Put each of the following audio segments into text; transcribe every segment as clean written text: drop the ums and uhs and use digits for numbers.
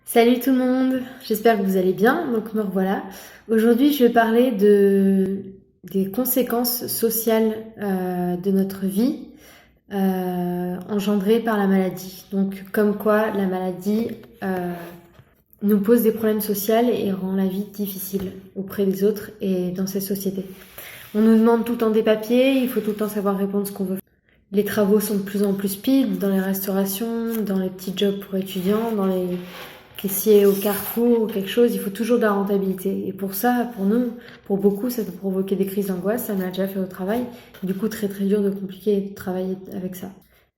Salut tout le monde, j'espère que vous allez bien, donc me revoilà. Aujourd'hui je vais parler des conséquences sociales de notre vie engendrées par la maladie. Donc comme quoi la maladie nous pose des problèmes sociaux et rend la vie difficile auprès des autres et dans cette société. On nous demande tout le temps des papiers, il faut tout le temps savoir répondre ce qu'on veut. Les travaux sont de plus en plus speed dans les restaurations, dans les petits jobs pour étudiants, dans les caissiers au Carrefour ou quelque chose, il faut toujours de la rentabilité. Et pour ça, pour nous, pour beaucoup, ça peut provoquer des crises d'angoisse, ça m'a déjà fait au travail. Du coup, très très dur de compliquer de travailler avec ça.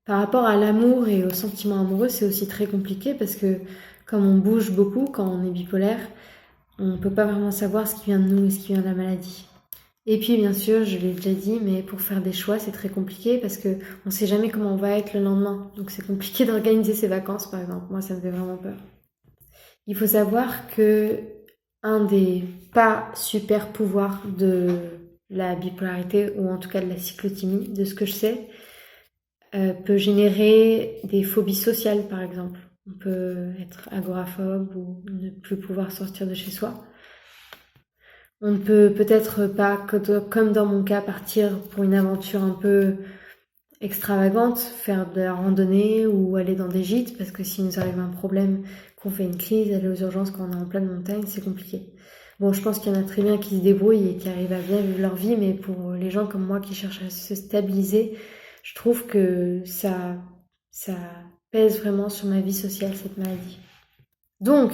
Par rapport à l'amour et aux sentiments amoureux, c'est aussi très compliqué parce que comme on bouge beaucoup quand on est bipolaire, on ne peut pas vraiment savoir ce qui vient de nous et ce qui vient de la maladie. Et puis bien sûr, je l'ai déjà dit, mais pour faire des choix, c'est très compliqué parce que on sait jamais comment on va être le lendemain. Donc c'est compliqué d'organiser ses vacances, par exemple. Moi, ça me fait vraiment peur. Il faut savoir que un des pas super pouvoirs de la bipolarité, ou en tout cas de la cyclothymie, de ce que je sais, peut générer des phobies sociales, par exemple. On peut être agoraphobe ou ne plus pouvoir sortir de chez soi. On ne peut peut-être pas, comme dans mon cas, partir pour une aventure un peu extravagante, faire de la randonnée ou aller dans des gîtes, parce que s'il nous arrive un problème, qu'on fait une crise, aller aux urgences quand on est en pleine montagne, c'est compliqué. Bon, je pense qu'il y en a très bien qui se débrouillent et qui arrivent à bien vivre leur vie, mais pour les gens comme moi qui cherchent à se stabiliser, je trouve que ça pèse vraiment sur ma vie sociale, cette maladie. Donc,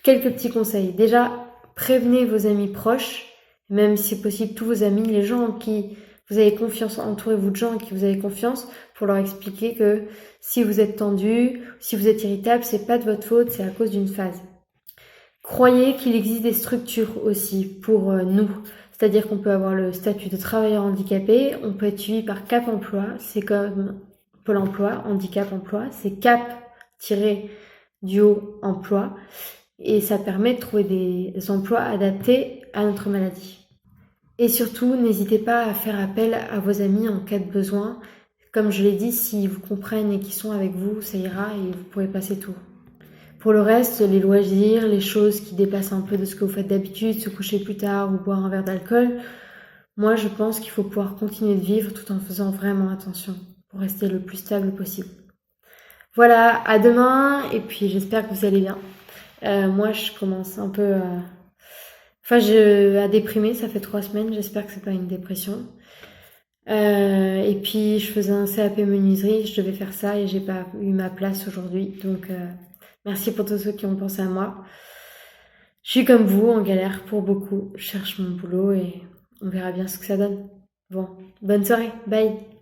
quelques petits conseils. Déjà, prévenez vos amis proches, même si c'est possible tous vos amis, les gens en qui vous avez confiance, entourez-vous de gens en qui vous avez confiance pour leur expliquer que si vous êtes tendu, si vous êtes irritable, c'est pas de votre faute, c'est à cause d'une phase. Croyez qu'il existe des structures aussi pour nous. C'est-à-dire qu'on peut avoir le statut de travailleur handicapé, on peut être suivi par Cap Emploi, c'est comme Pôle Emploi, Handicap Emploi, c'est Cap-du-haut emploi et ça permet de trouver des emplois adaptés à notre maladie. Et surtout, n'hésitez pas à faire appel à vos amis en cas de besoin. Comme je l'ai dit, s'ils vous comprennent et qu'ils sont avec vous, ça ira et vous pourrez passer tout. Pour le reste, les loisirs, les choses qui dépassent un peu de ce que vous faites d'habitude, se coucher plus tard ou boire un verre d'alcool, moi je pense qu'il faut pouvoir continuer de vivre tout en faisant vraiment attention pour rester le plus stable possible. Voilà, à demain et puis j'espère que vous allez bien. Moi je commence un peu à déprimer, ça fait 3 semaines, j'espère que c'est pas une dépression. Et puis je faisais un CAP menuiserie, je devais faire ça et j'ai pas eu ma place aujourd'hui, donc merci pour tous ceux qui ont pensé à moi. Je suis comme vous, en galère pour beaucoup, je cherche mon boulot et on verra bien ce que ça donne. Bon, bonne soirée, bye!